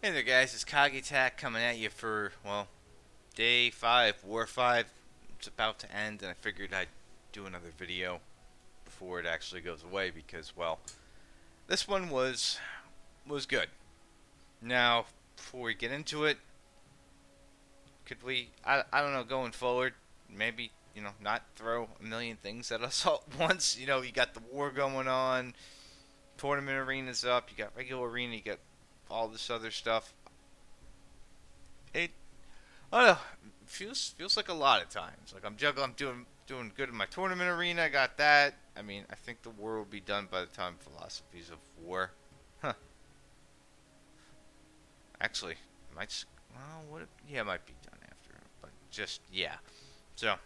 Hey there, guys. It's Kagitak coming at you for, well, day 5, War 5. It's about to end, and I figured I'd do another video before it actually goes away because, well, this one was good. Now, before we get into it, could we, I don't know, going forward, maybe, not throw a million things at us all at once? You got the war going on, tournament arenas up, you got regular arena, you got all this other stuff. It I don't know. Feels like a lot of times. Like I'm juggling. I'm doing good in my tournament arena. I got that. I mean, I think the war will be done by the time Philosophies of War. Huh. Actually, might. Well, what? Yeah, it might be done after. But just yeah. So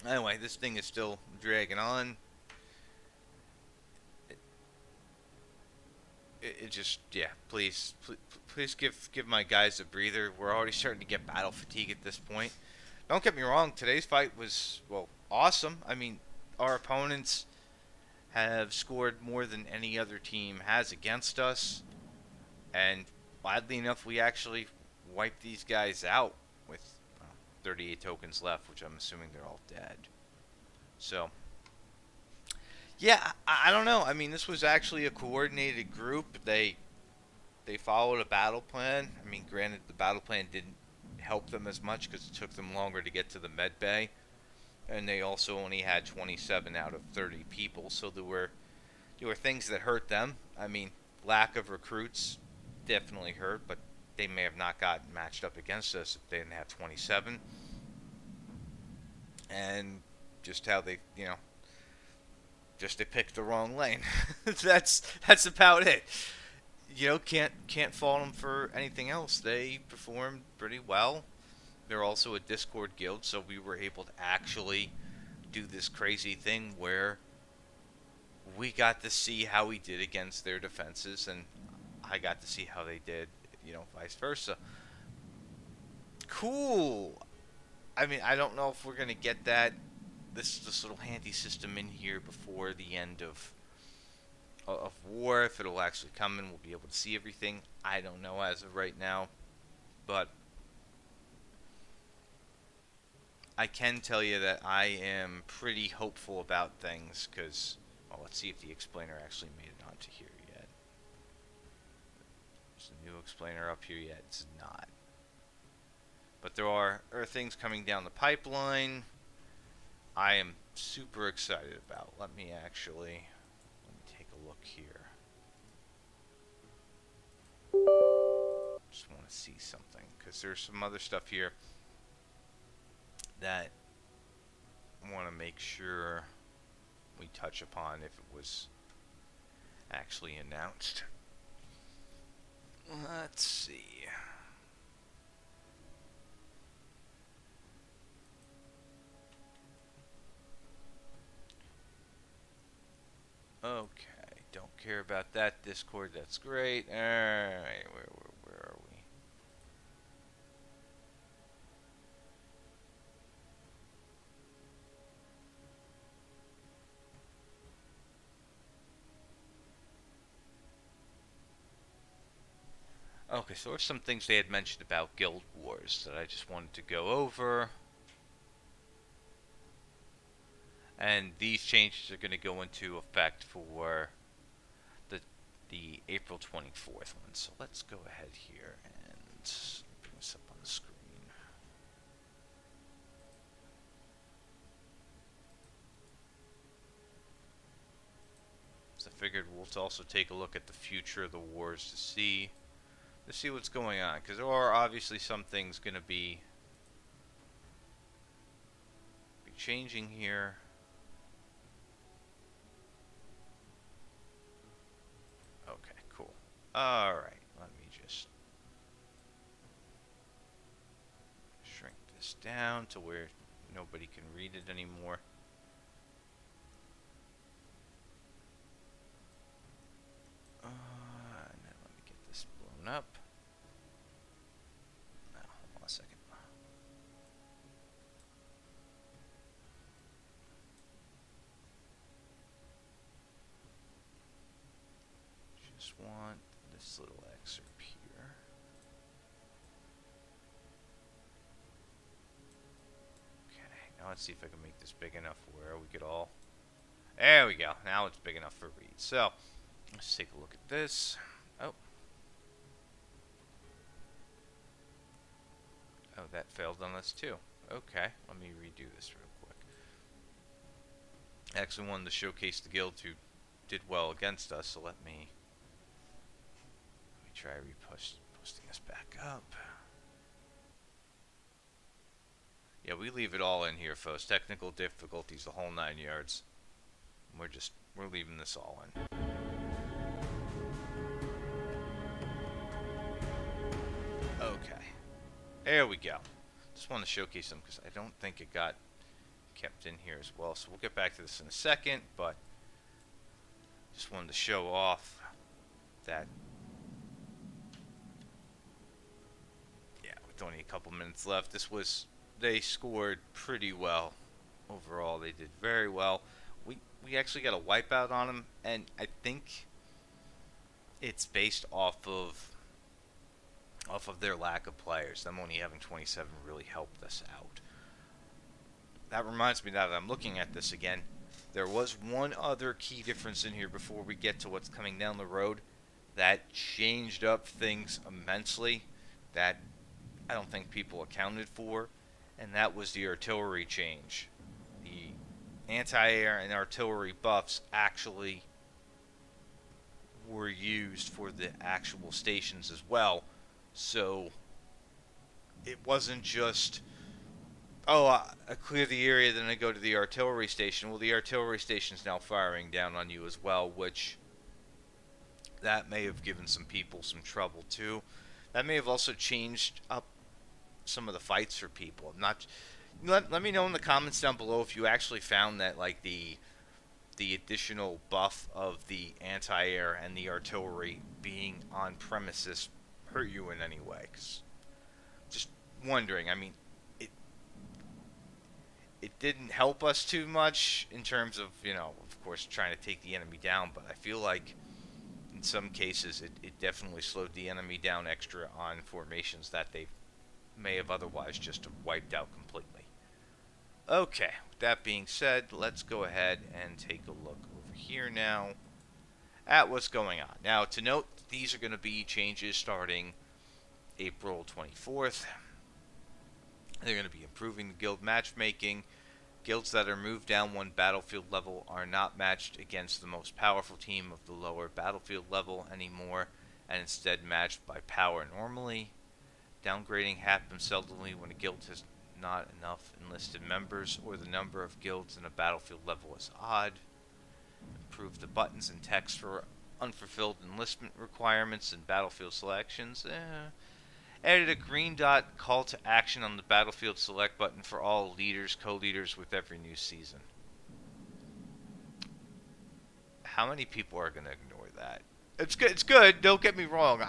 anyway, this thing is still dragging on. It, it just yeah. Please give my guys a breather. We're already starting to get battle fatigue at this point. Don't get me wrong, today's fight was, well, awesome. I mean, our opponents have scored more than any other team has against us, and oddly enough, we actually wiped these guys out with 38 tokens left, which I'm assuming they're all dead. So, yeah, I don't know. I mean, this was actually a coordinated group. They followed a battle plan. I mean, granted, the battle plan didn't help them as much because it took them longer to get to the med bay, and they also only had 27 out of 30 people, so there were things that hurt them. I mean, lack of recruits definitely hurt, but they may have not gotten matched up against us if they didn't have 27. And just how they picked the wrong lane. That's about it. Can't fault them for anything else. They performed pretty well. They're also a Discord guild, so we were able to actually do this crazy thing where we got to see how we did against their defenses, and I got to see how they did, vice versa. Cool. I mean, I don't know if we're gonna get this little handy system in here before the end of war. If it'll actually come in, we'll be able to see everything. I don't know as of right now, but I can tell you that I am pretty hopeful about things because, well, let's see if the explainer actually made it onto here yet. Is the new explainer up here yet? It's not. But there are things coming down the pipeline I am super excited about. Let me take a look here. Just want to see something because there's some other stuff here that I want to make sure we touch upon if it was actually announced. Let's see. Okay, don't care about that Discord. That's great. All right, where are we? Okay, so there's some things they had mentioned about Guild Wars that I just wanted to go over. And these changes are going to go into effect for the April 24th one. So let's go ahead here and bring this up on the screen. So I figured we'll also take a look at the future of the wars to see what's going on, because there are obviously some things going to be changing here. Okay, cool. Alright, let me just shrink this down to where nobody can read it anymore. And then let me get this blown up. Now, hold on a second. Just want this little excerpt here. let's see if I can make this big enough where we could all... There we go. Now it's big enough for read. So, let's take a look at this. Oh. Oh, that failed on us too. Okay, let me redo this real quick. I actually wanted to showcase the guild who did well against us, so let me try posting this back up. Yeah, we leave it all in here, folks. Technical difficulties, the whole 9 yards. We're leaving this all in. Okay. There we go. Just want to showcase them because I don't think it got kept in here as well. So we'll get back to this in a second, but just wanted to show off that. Yeah, with only a couple minutes left, they scored pretty well overall. They did very well. We actually got a wipeout on them, and I think it's based off of their lack of players. Them only having 27 really helped us out. That reminds me, now that I'm looking at this again, there was one other key difference in here before we get to what's coming down the road that changed up things immensely that I don't think people accounted for, and that was the artillery change. The anti-air and artillery buffs actually were used for the actual stations as well. So it wasn't just, oh, I clear the area, then I go to the artillery station. Well, the artillery station's now firing down on you as well, which that may have given some people some trouble too. That may have also changed up some of the fights for people. Let me know in the comments down below if you actually found that, like, the additional buff of the anti-air and the artillery being on premises hurt you in any way. 'Cause just wondering. I mean, it didn't help us too much in terms of, you know, of course, trying to take the enemy down, but I feel like in some cases it definitely slowed the enemy down extra on formations that they may have otherwise just wiped out completely. Okay, with that being said, let's go ahead and take a look over here now at what's going on. Now, to note, these are going to be changes starting April 24th. They're going to be improving the guild matchmaking. Guilds that are moved down one battlefield level are not matched against the most powerful team of the lower battlefield level anymore, and instead matched by power normally. Downgrading happens seldomly when a guild has not enough enlisted members or the number of guilds in a battlefield level is odd. Improve the buttons and text for unfulfilled enlistment requirements and battlefield selections. Added a green dot call to action on the battlefield select button for all leaders, co-leaders with every new season. How many people are going to ignore that? It's good. It's good. Don't get me wrong.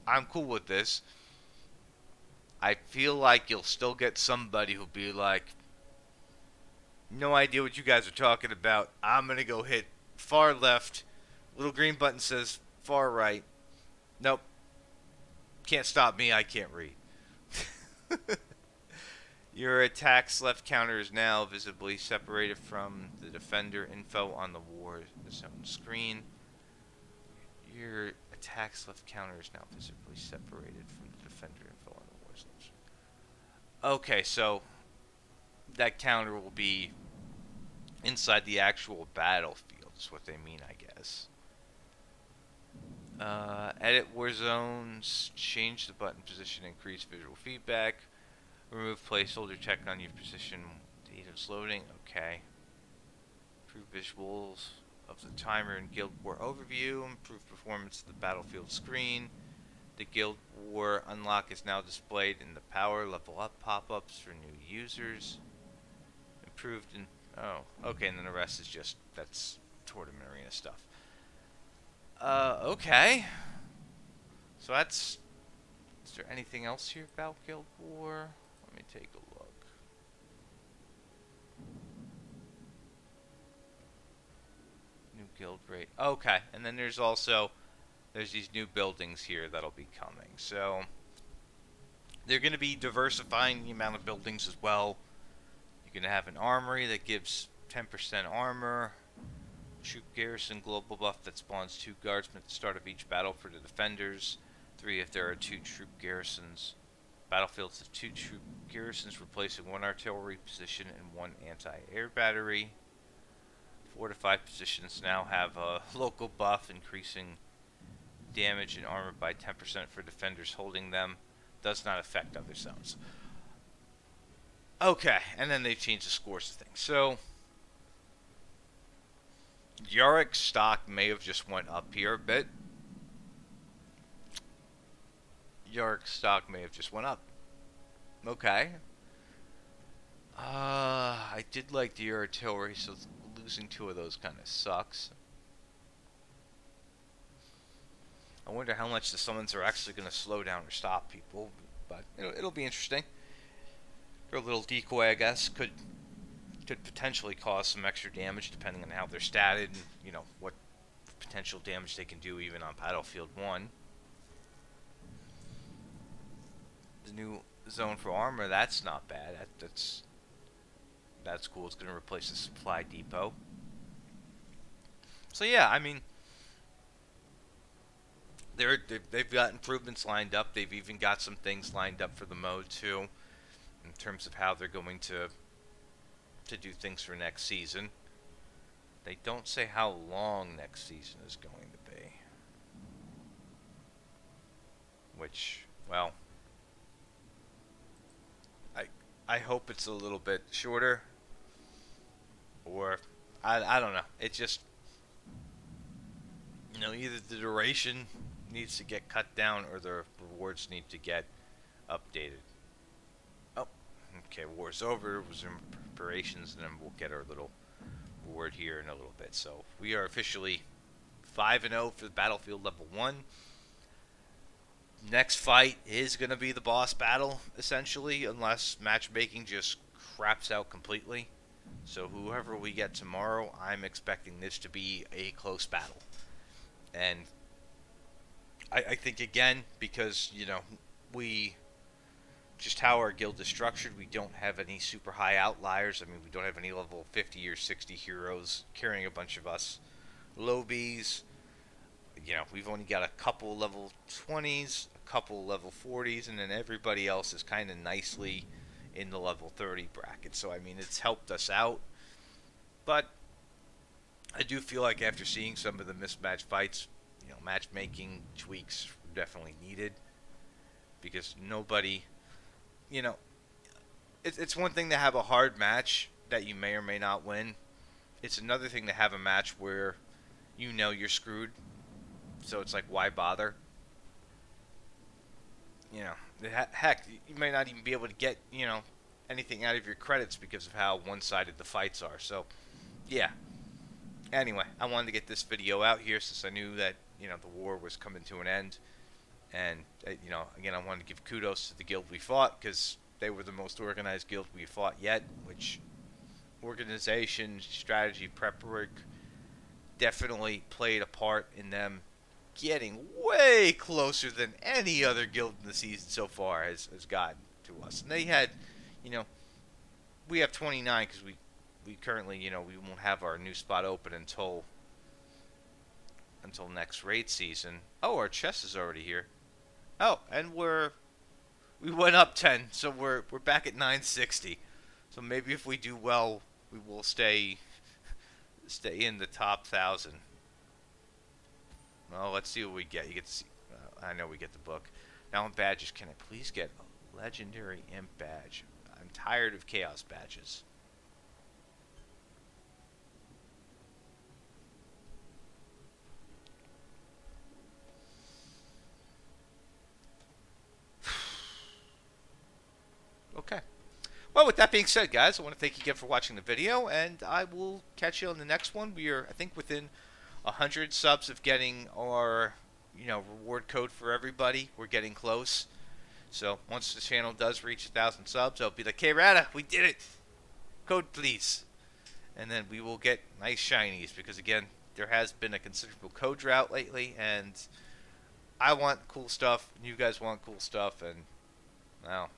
I'm cool with this. I feel like you'll still get somebody who'll be like, no idea what you guys are talking about. I'm going to go hit far left. Little green button says far right. Nope. Can't stop me. I can't read. Your attack's left counter is now visibly separated from the defender info on the war zone screen. Your attack's left counter is now visibly separated from the defender info on the war zone screen. Okay, so that counter will be inside the actual battlefield, is what they mean, I guess. Edit war zones, change the button position, increase visual feedback, remove placeholder, check on your position, data's loading, okay. Improve visuals of the timer and Guild War overview, improve performance of the battlefield screen. The Guild War unlock is now displayed in the power level up pop-ups for new users. Improved in, oh, okay, and then the rest is just, that's tournament arena stuff. Okay. So that's, is there anything else here about Guild War? Let me take a look. New guild rate. Okay, and then there's also, there's these new buildings here that'll be coming. So they're going to be diversifying the amount of buildings as well. You're going to have an armory that gives 10% armor. Troop garrison global buff that spawns 2 guardsmen at the start of each battle for the defenders. 3 if there are 2 troop garrisons. Battlefields of 2 troop garrisons replacing 1 artillery position and 1 anti-air battery. Fortified positions now have a local buff increasing damage and armor by 10% for defenders holding them. Does not affect other zones. Okay, and then they've changed the scores of things. So Yarick's stock may have just went up here a bit. Yarick's stock may have just went up. Okay. I did like the artillery, so losing 2 of those kind of sucks. I wonder how much the summons are actually going to slow down or stop people, but it'll be interesting. They're a little decoy, I guess. Could potentially cause some extra damage depending on how they're statted and, you know, what potential damage they can do even on Battlefield 1. The new zone for armor, that's not bad. That's cool. It's going to replace the supply depot. So yeah, I mean, they've got improvements lined up. They've even got some things lined up for the mode too, in terms of how they're going to do things for next season. They don't say how long next season is going to be, which, well, I hope it's a little bit shorter, or I don't know. It just, you know, either the duration needs to get cut down or the rewards need to get updated. Oh, okay, war's over. Resume preparations, and then we'll get our little reward here in a little bit. So we are officially 5-0 for the Battlefield level 1. Next fight is going to be the boss battle, essentially, unless matchmaking just craps out completely. So whoever we get tomorrow, I'm expecting this to be a close battle. And I think, again, because, you know, just how our guild is structured, we don't have any super high outliers. I mean, we don't have any level 50 or 60 heroes carrying a bunch of us lobies. You know, we've only got a couple level 20s, a couple level 40s, and then everybody else is kind of nicely in the level 30 bracket. So, I mean, it's helped us out. But I do feel like after seeing some of the mismatched fights, you know, matchmaking tweaks are definitely needed. Because nobody, you know, it's one thing to have a hard match that you may or may not win. It's another thing to have a match where you know you're screwed. So it's like, why bother? You know, heck, you may not even be able to get, you know, anything out of your credits because of how one-sided the fights are. So, yeah. Anyway, I wanted to get this video out here since I knew that, you know, the war was coming to an end. And, you know, again, I wanted to give kudos to the guild we fought because they were the most organized guild we fought yet, which organization, strategy, prep work definitely played a part in them getting way closer than any other guild in the season so far has gotten to us. And they had, you know, we have 29 because we currently, you know, we won't have our new spot open until next raid season. Oh, our chest is already here. Oh, and we went up 10, so we're back at 960. So maybe if we do well, we will stay in the top 1,000. Well, let's see what we get. You get to see. I know we get the book. Now in badges, can I please get a legendary imp badge? I'm tired of chaos badges. Okay. Well, with that being said, guys, I want to thank you again for watching the video, and I will catch you on the next one. We are, I think, within 100 subs of getting our, you know, reward code for everybody. We're getting close. So once the channel does reach 1,000 subs, I'll be like, "Hey, Rada, we did it! Code, please." And then we will get nice shinies because, again, there has been a considerable code drought lately, and I want cool stuff, and you guys want cool stuff, and, well,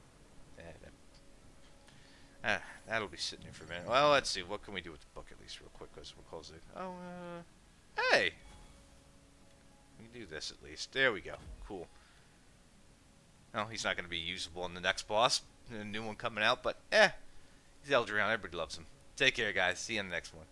that'll be sitting here for a minute. Well, let's see. What can we do with the book at least real quick? Because we'll close it. Oh, hey! We can do this at least. There we go. Cool. Well, he's not going to be usable in the next boss. A new one coming out, but he's Eldraon. Everybody loves him. Take care, guys. See you in the next one.